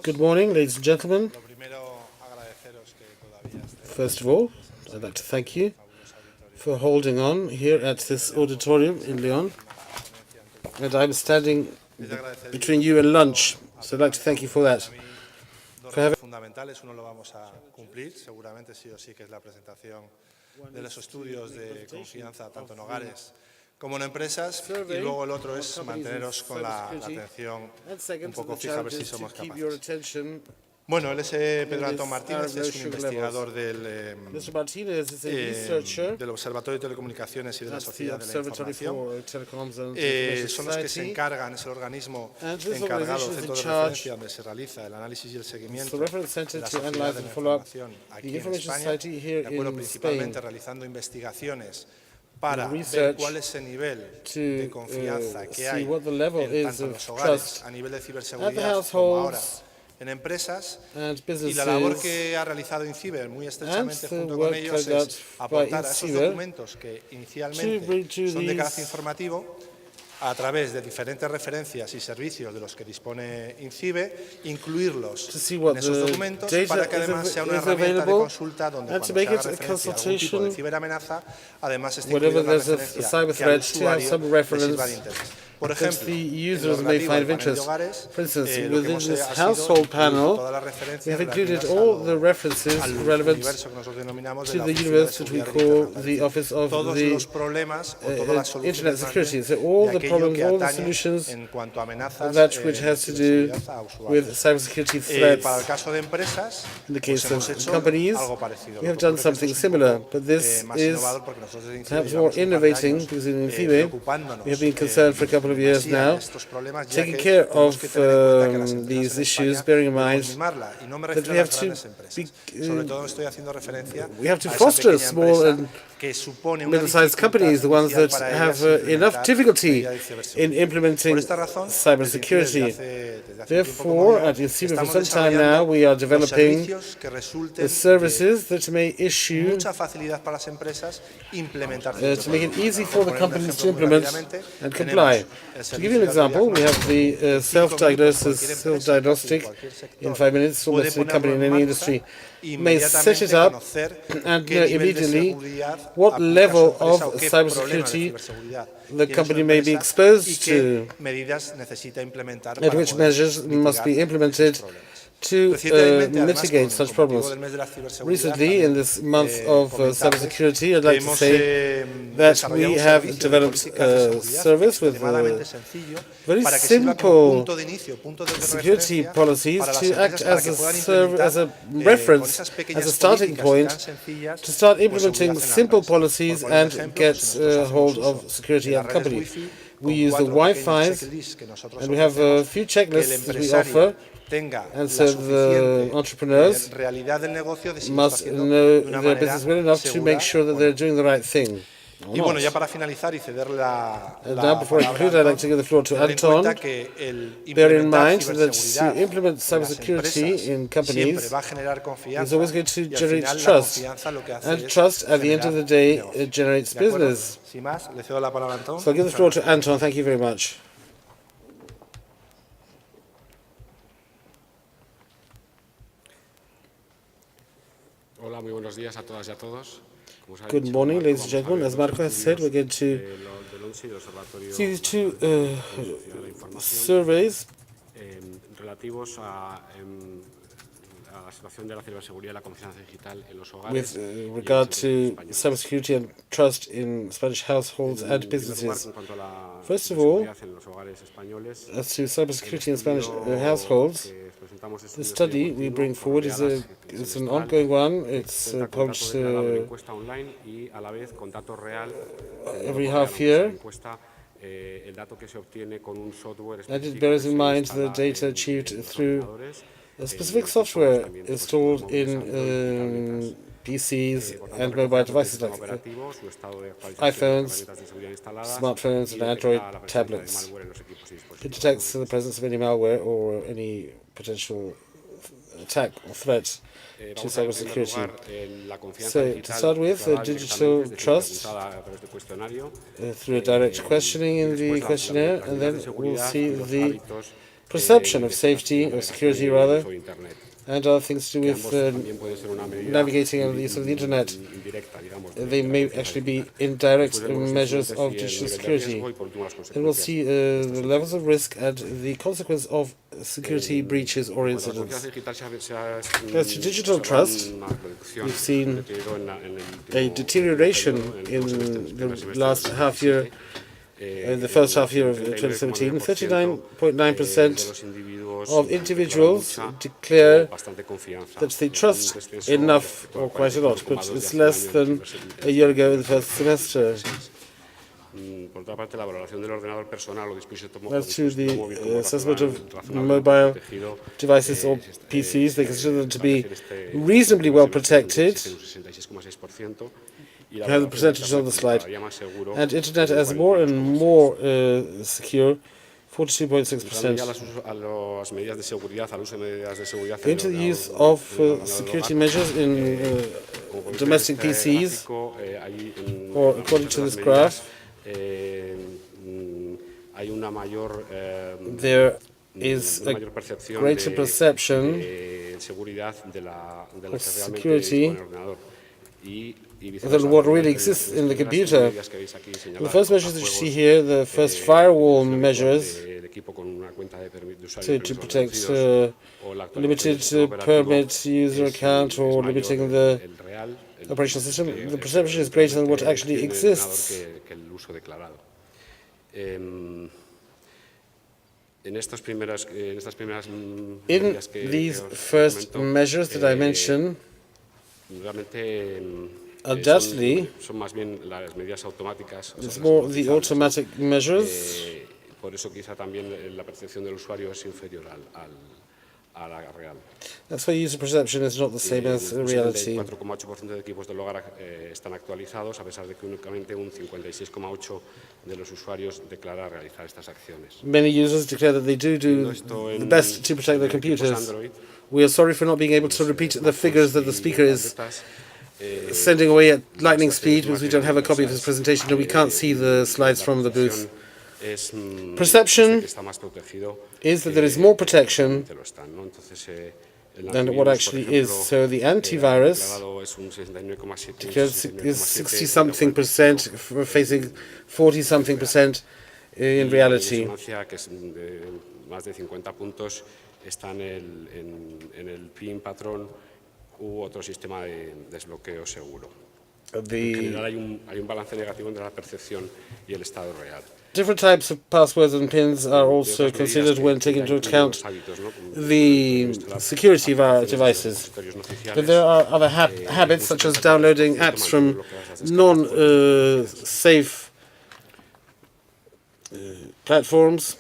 Good morning, ladies and gentlemen. First of all, I'd like to thank you for holding on here at this auditorium in León. And I'm standing between you and lunch, so I'd like to thank you for that. Fundamentales, uno lo vamos a cumplir, seguramente sí o sí, que es la presentación de los estudios de confianza tanto en hogares como en empresas, y luego el otro es manteneros con la atención un poco fija, a ver si somos capaces. Bueno, él es Pedro Antón Martinez, es un investigador del Observatorio de Telecomunicaciones y de la Sociedad de la Información. Son los que se encargan, es el organismo encargado, centro de referencia donde se realiza el análisis y el seguimiento de la Sociedad de la Información aquí en España, de acuerdo principalmente realizando investigaciones para ver cuál es el nivel de confianza que hay tanto en los hogares a nivel de ciberseguridad como ahora en empresas, y la labor que ha realizado INCIBE muy estrechamente junto con ellos es aportar a esos documentos que inicialmente son de carácter informativo a través de diferentes referencias y servicios de los que dispone INCIBE, incluirlos en esos documentos para que además sea una herramienta de consulta donde cuando se haga referencia a algún tipo de ciberamenaza, además esté incluida una referencia que al usuario le sirva de interés. Por ejemplo, users may find of interest. For instance, within this household panel, we have included all the references relevant to the universe that we call the Office of the Internet Security. So all the problems, all the solutions, that which has to do with cybersecurity threats. In the case of companies, we have done something similar, but this is perhaps more innovating because in INCIBE, we have been concerned for a couple of years now, taking care of these issues, bearing in mind that we have to foster small and middle-sized companies, the ones that have enough difficulty in implementing cybersecurity. Therefore, at INCIBE for some time now, we are developing the services that may issue to make it easy for the companies to implement and comply. To give you an example, we have the self-diagnostic in 5 minutes, almost any company in any industry may set it up and know immediately what level of cybersecurity the company may be exposed to, and which measures must be implemented to mitigate such problems. Recently, in this month of cybersecurity, I'd like to say that we have developed a service with very simple security policies to act as a reference, as a starting point, to start implementing simple policies and get hold of security at the company. We use the Wi-Fi's, and we have a few checklists that we offer. And so the entrepreneurs must know their business well enough to make sure that they're doing the right thing. And now, before I conclude, I'd like to give the floor to Antón. Bear in mind that to implement cybersecurity in companies is always going to generate trust. And trust, at the end of the day, generates business. So I'll give the floor to Antón. Thank you very much. Hola, muy buenos días a todas y a todos. Good morning, ladies and gentlemen. As Marco has said, we're going to see these two surveys relativos a la situación de la ciberseguridad y la confianza digital en los hogares. With regard to cybersecurity and trust in Spanish households and businesses. First of all, as to cybersecurity in Spanish households, the study we bring forward is an ongoing one. It's published every half year, and it bears in mind the data achieved through a specific software installed in PCs and mobile devices like iPhones, smartphones, and Android tablets. It detects the presence of any malware or any potential attack or threat to cybersecurity. So, to start with, digital trust through a direct questioning in the questionnaire, and then we'll see the perception of safety, or security rather, and other things to do with navigating and the use of the internet. They may actually be indirect measures of digital security. And we'll see the levels of risk and the consequence of security breaches or incidents. As to digital trust, we've seen a deterioration in the last half year. In the first half year of 2017, 39.9% of individuals declare that they trust enough or quite a lot, but it's less than a year ago in the first semester. As to the assessment of mobile devices or PCs, they consider them to be reasonably well protected. You have the percentage on the slide. And internet as more and more secure, 42.6%. Into the use of security measures in domestic PCs, or according to this graph, there is a greater perception of security than what really exists in the computer. The first measures that you see here, the first firewall measures to protect limited permit user account or limiting the operational system. The perception is greater than what actually exists. In these first measures that I mentioned, undoubtedly, it's more the automatic measures. That's why user perception is not the same as reality. Many users declare that they do the best to protect their computers. We are sorry for not being able to repeat the figures that the speaker is sending away at lightning speed because we don't have a copy of his presentation and we can't see the slides from the booth. Perception is that there is more protection than what actually is. So the antivirus is 60-something% facing 40-something% in reality. Están en el PIN patrón u otro sistema de desbloqueo seguro. En general hay un balance negativo entre la percepción y el estado real. Different types of passwords and pins are also considered when taking into account the security of our devices. But there are other habits, such as downloading apps from non-safe platforms.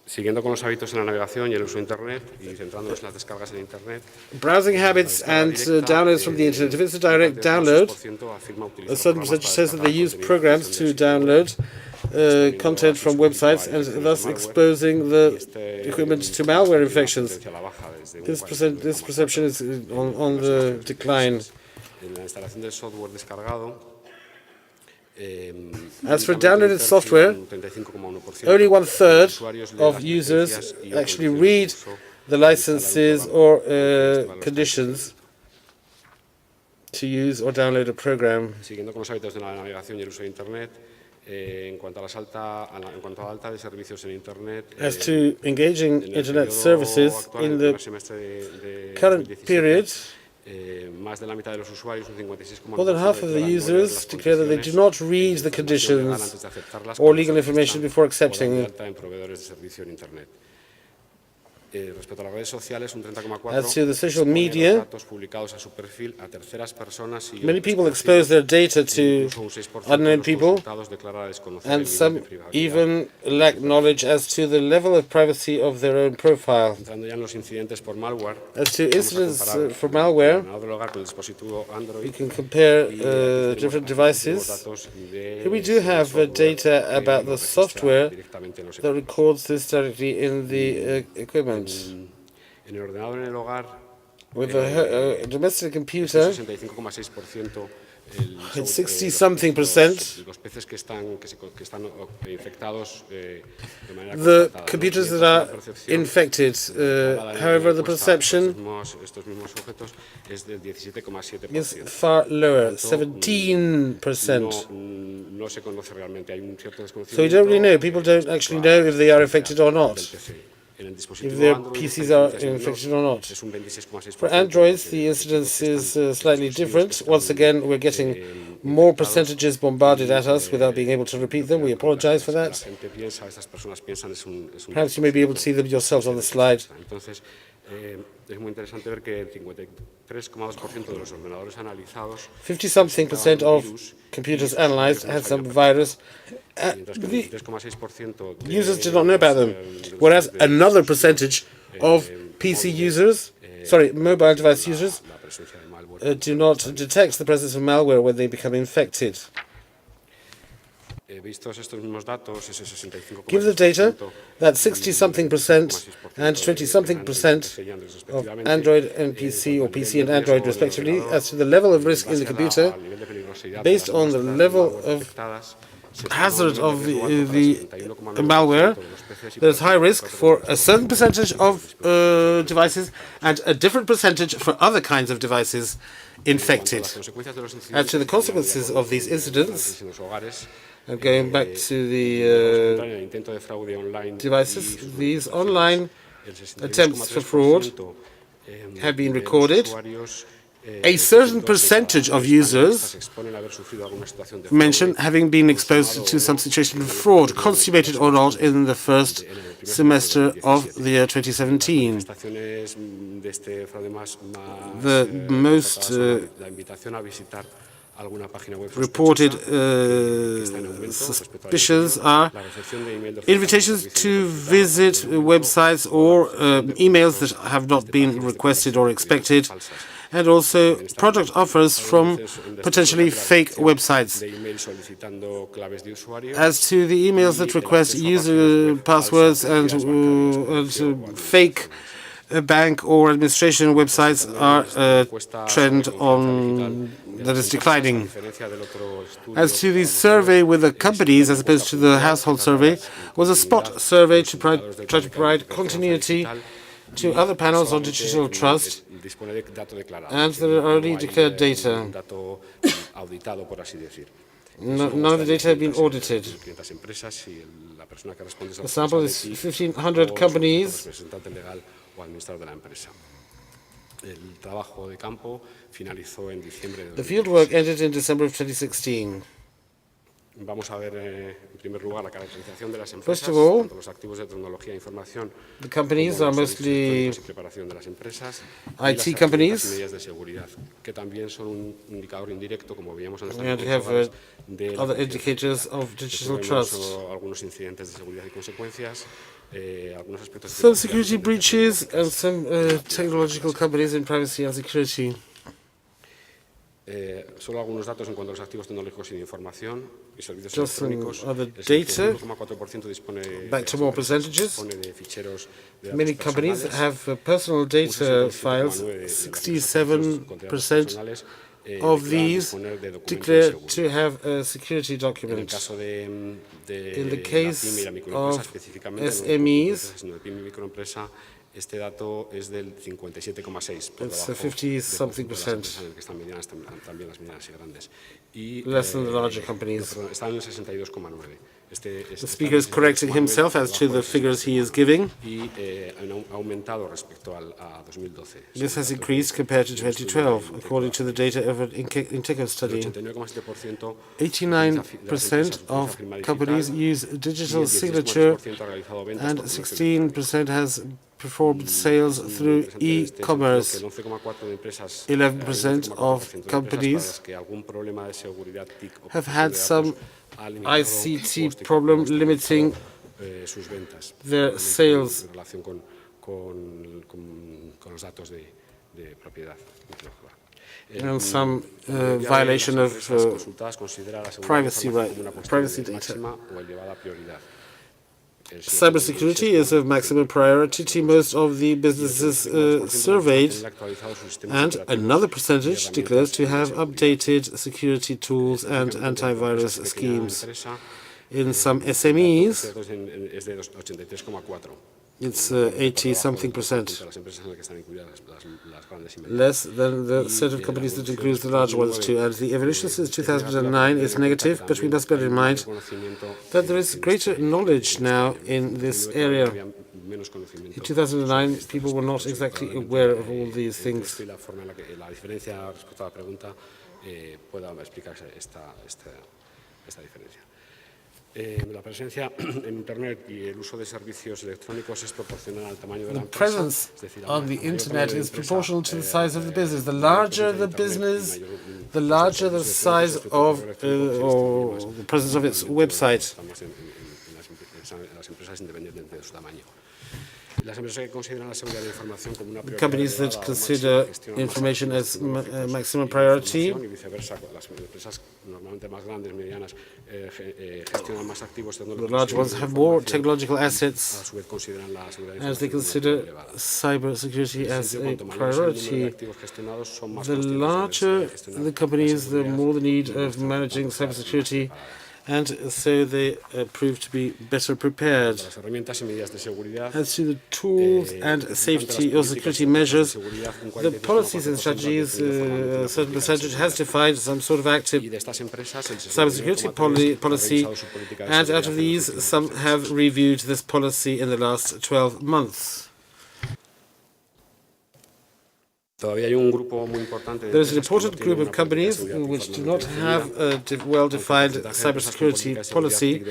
Siguiendo con los hábitos en la navegación y el uso de Internet y centrándonos en las descargas en Internet. Browsing habits and downloads from the Internet. If it's a direct download, a certain percentage says that they use programs to download content from websites and thus exposing the equipment to malware infections. This perception is on the decline. As for downloaded software, only 1/3 of users actually read the licenses or conditions to use or download a program. Siguiendo con los hábitos de la navegación y el uso de Internet, en cuanto a la alta de servicios en Internet, as to engaging Internet services in the current period, more than half of the users declare that they do not read the conditions or legal information before accepting it. As to the social media, many people expose their data to unknown people, and some even lack knowledge as to the level of privacy of their own profile. As to incidents for malware, we can compare different devices. Here we do have data about the software that records this directly in the equipment. With a domestic computer, it's 60-something%. The computers that are infected, however, the perception is far lower, 17%. So we don't really know. People don't actually know if they are infected or not, if their PCs are infected or not. For Androids, the incidence is slightly different. Once again, we're getting more percentages bombarded at us without being able to repeat them. We apologize for that. Perhaps you may be able to see them yourselves on the slide. Es muy interesante ver que el 53,2% de los ordenadores analizados 50-something% of computers analyzed had some virus. The users did not know about them, whereas another percentage of PC users, mobile device users, do not detect the presence of malware when they become infected. Give the data that 60-something% and 20-something% of Android and PC, or PC and Android respectively, as to the level of risk in the computer, based on the level of hazard of the malware. There's high risk for a certain percentage of devices and a different percentage for other kinds of devices infected. As to the consequences of these incidents, and going back to the devices, these online attempts for fraud have been recorded. A certain percentage of users mention having been exposed to some situation of fraud, consummated or not, in the first semester of the year 2017. The most reported suspicions are invitations to visit websites or emails that have not been requested or expected, and also product offers from potentially fake websites. As to the emails that request user passwords and fake bank or administration websites are a trend that is declining. As to the survey with the companies, as opposed to the household survey, was a spot survey to try to provide continuity to other panels on digital trust, and there are already declared data. None of the data have been audited. The sample is 1,500 companies. The field work ended in December of 2016. First of all, the companies are mostly IT companies, and we have other indicators of digital trust. Some security breaches and some technological companies in privacy and security. Just some other data. Back to more percentages. Many companies have personal data files. 67% of these declare to have a security document. In the case of SMEs, it's a 50-something%, less than the larger companies. The speaker is correcting himself as to the figures he is giving. This has increased compared to 2012, according to the data of an INCIBE study. 89% of companies use digital signature, and 16% has performed sales through e-commerce. 11% of companies have had some ICT problem limiting their sales. And some violation of privacy data. Cybersecurity is of maximum priority to most of the businesses surveyed, and another percentage declares to have updated security tools and antivirus schemes. In some SMEs, it's 80-something%, less than the set of companies that includes the large ones too. And the evolution since 2009 is negative, but we must bear in mind that there is greater knowledge now in this area. In 2009, people were not exactly aware of all these things. La presencia en Internet y el uso de servicios electrónicos es proporcional al tamaño de la empresa. The presence on the Internet is proportional to the size of the business. The larger the business, the larger the size of or the presence of its website. Companies that consider information as maximum priority the large ones have more technological assets as they consider cybersecurity as a priority. The larger the companies, the more the need of managing cybersecurity, and so they prove to be better prepared. As to the tools and safety or security measures, the policies and strategies, a certain percentage has defined some sort of active cybersecurity policy, and out of these, some have reviewed this policy in the last 12 months. There is an important group of companies which do not have a well-defined cybersecurity policy,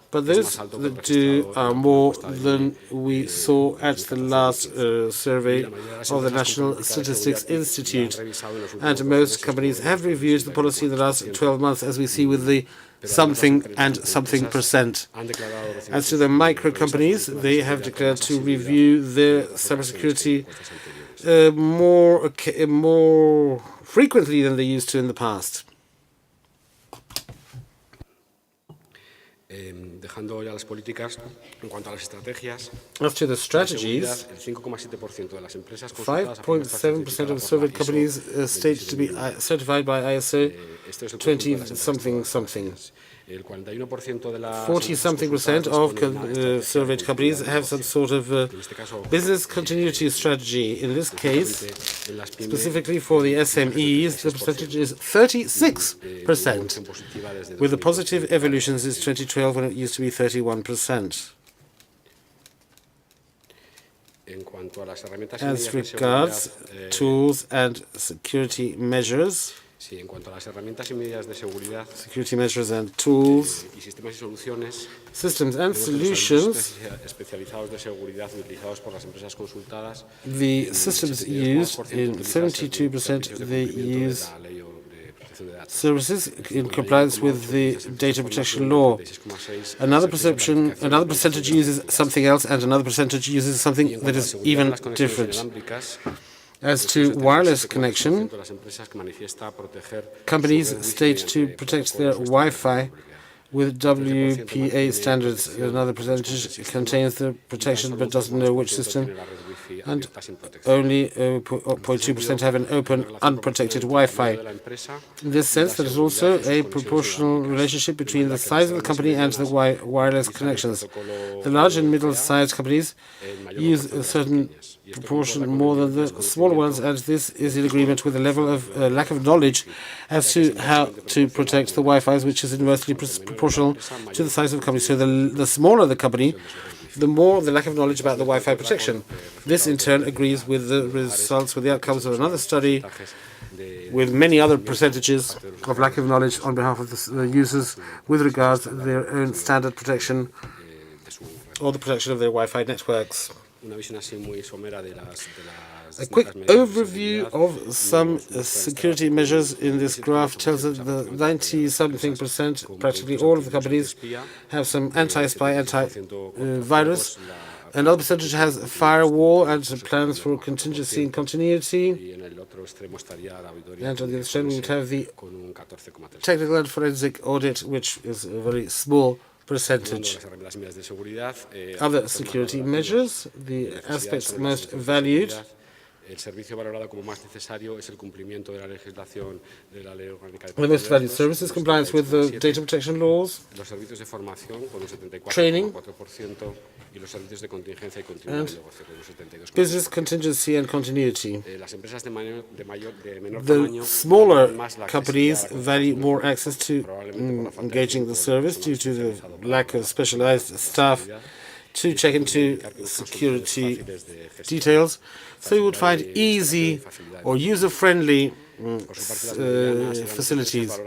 but those that do are more than we saw at the last survey of the National Statistics Institute. And most companies have reviewed the policy in the last 12 months, as we see with the something and something percent. As to the micro companies, they have declared to review their cybersecurity more frequently than they used to in the past. As to the strategies, 5.7% of surveyed companies state to be certified by ISO 20-something. 40-something% of surveyed companies have some sort of business continuity strategy. In this case, specifically for the SMEs, the percentage is 36%, with a positive evolution since 2012 when it used to be 31%. As regards tools and security measures, security measures and tools, systems and solutions, the systems used, in 72% they use services in compliance with the data protection law. Another percentage uses something else, and another percentage uses something that is even different. As to wireless connection, companies state to protect their Wi-Fi with WPA standards. Another percentage contains the protection but doesn't know which system, and only 0.2% have an open, unprotected Wi-Fi. In this sense, there is also a proportional relationship between the size of the company and the wireless connections. The large and middle-sized companies use a certain proportion more than the smaller ones, and this is in agreement with the level of lack of knowledge as to how to protect the Wi-Fis, which is inversely proportional to the size of the company. So the smaller the company, the more the lack of knowledge about the Wi-Fi protection. This in turn agrees with the results, with the outcomes of another study with many other percentages of lack of knowledge on behalf of the users with regards to their own standard protection or the protection of their Wi-Fi networks. A quick overview of some security measures in this graph tells us that 90-something%, practically all of the companies, have some anti-spy, anti-virus. Another percentage has a firewall and plans for contingency and continuity. And on the other extreme, we would have the technical and forensic audit, which is a very small percentage. Las medidas de seguridad, Other security measures, the aspects most valued. El servicio valorado como más necesario es el cumplimiento de la legislación de la Ley Orgánica de The most valued Datos, services, compliance with the data protection laws, los servicios de formación con un training, 74,4% y los servicios de contingencia y continuidad de negocio con un 72,4%. business contingency and continuity. Las empresas de menor The tamaño smaller valoran más la companies accesibilidad a la value contratación more access to engaging the service due to the lack of specialized staff to check into security details. So you would find easy or user-friendly facilities.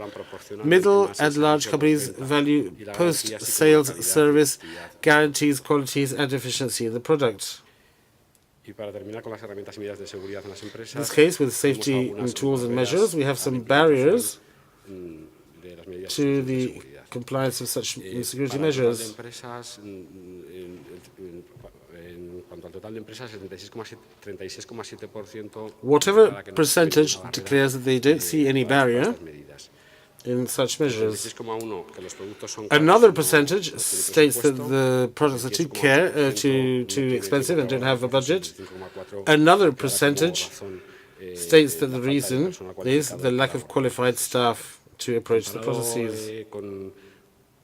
Middle and large companies value post-sales service, guarantees, qualities and efficiency in the product. Y para terminar con las herramientas y medidas de seguridad en las empresas, In this case, with safety tools and measures, we have some barriers to the compliance of such security measures. En cuanto al total de empresas, el 36,7% Whatever percentage declares that they don't see any barrier in such measures. Another percentage states that the products are too expensive and don't have a budget. Another percentage states that the reason is the lack of qualified staff to approach the processes.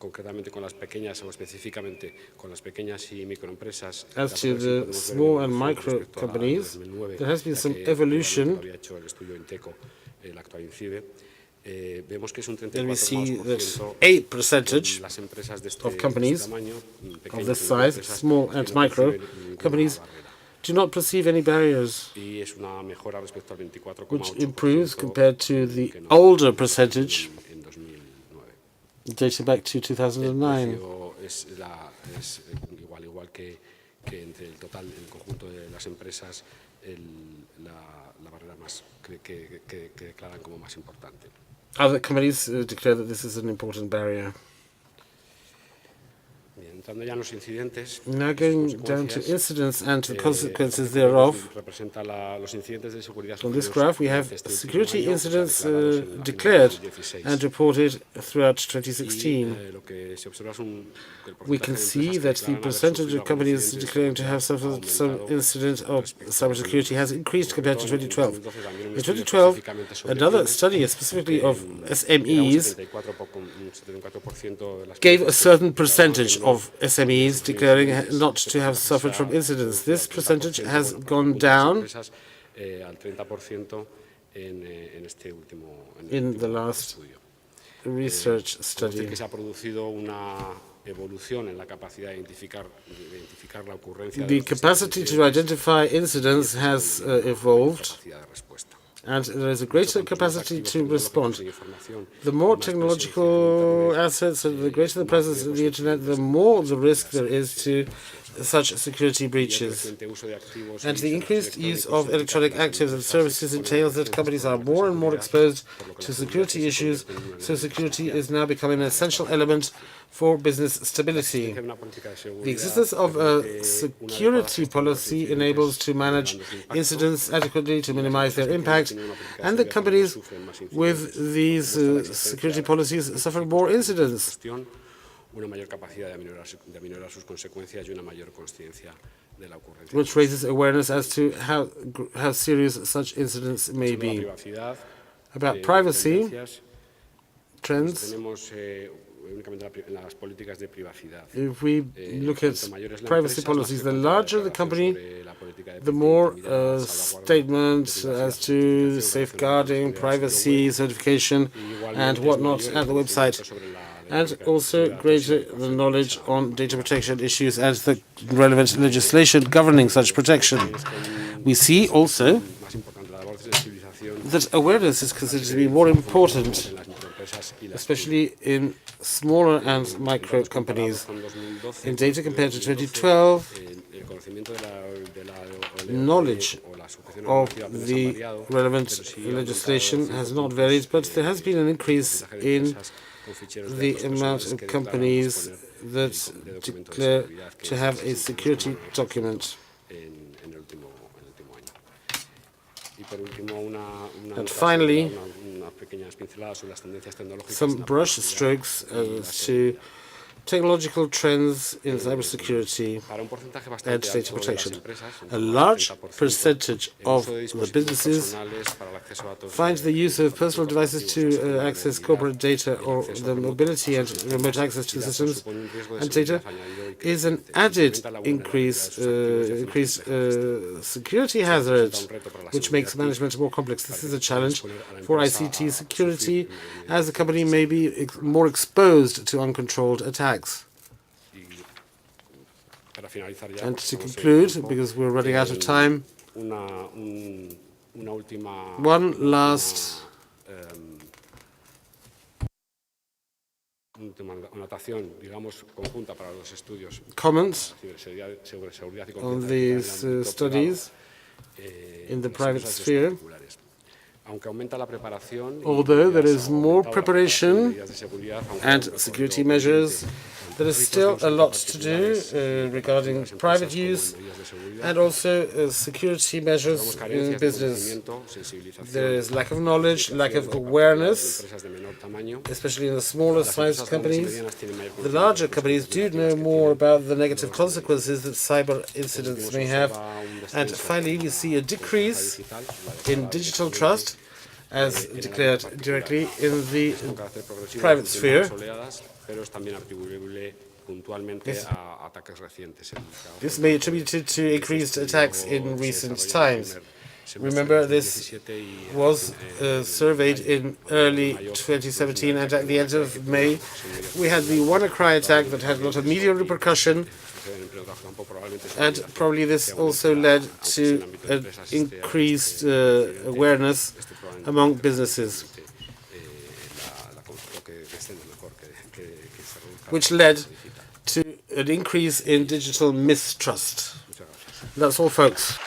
Concretamente con las pequeñas o específicamente con las pequeñas y microempresas. As to the small and micro companies, there has been some evolution. And we see that 8% of companies of this size, small and micro companies, do not perceive any barriers, which improves compared to the older percentage dating back to 2009. Es igual que entre el total, el conjunto de las empresas, la barrera más que declaran como más importante. Other companies declare that this is an important barrier. Entrando ya en los incidentes, now going down to incidents and to consequences thereof. On this graph we have security incidents declared and reported throughout 2016. We can see that the percentage of companies declaring to have suffered some incident of cybersecurity has increased compared to 2012. In 2012, another study specifically of SMEs gave a certain percentage of SMEs declaring not to have suffered from incidents. This percentage has gone down in the last research study. The capacity to identify incidents has evolved, and there is a greater capacity to respond. The more technological assets and the greater the presence of the internet, the more the risk there is to such security breaches. And the increased use of electronic actives and services entails that companies are more and more exposed to security issues, so security is now becoming an essential element for business stability. The existence of a security policy enables to manage incidents adequately to minimize their impact, and the companies with these security policies suffer more incidents, which raises awareness as to how serious such incidents may be. About privacy trends, if we look at privacy policies, the larger the company, the more statements as to safeguarding, privacy, certification, and whatnot at the website, and also greater the knowledge on data protection issues and the relevant legislation governing such protection. We see also that awareness is considered to be more important, especially in smaller and micro companies. In data compared to 2012, knowledge of the relevant legislation has not varied, but there has been an increase in the amount of companies that declare to have a security document. And finally, some brush strokes as to technological trends in cybersecurity and data protection. A large percentage of the businesses find the use of personal devices to access corporate data or the mobility and remote access to systems and data is an added increased security hazard, which makes management more complex. This is a challenge for ICT security, as the company may be more exposed to uncontrolled attacks. And to conclude, because we're running out of time, one last comment on these studies in the private sphere. Although there is more preparation and security measures, there is still a lot to do regarding private use and also security measures in business. There is lack of knowledge, lack of awareness, especially in the smaller sized companies. The larger companies do know more about the negative consequences that cyber incidents may have. And finally, we see a decrease in digital trust, as declared directly in the private sphere. This may be attributed to increased attacks in recent times. Remember, this was surveyed in early 2017, and at the end of May, we had the WannaCry attack that had a lot of media repercussion, and probably this also led to an increased awareness among businesses, which led to an increase in digital mistrust. That's all, folks.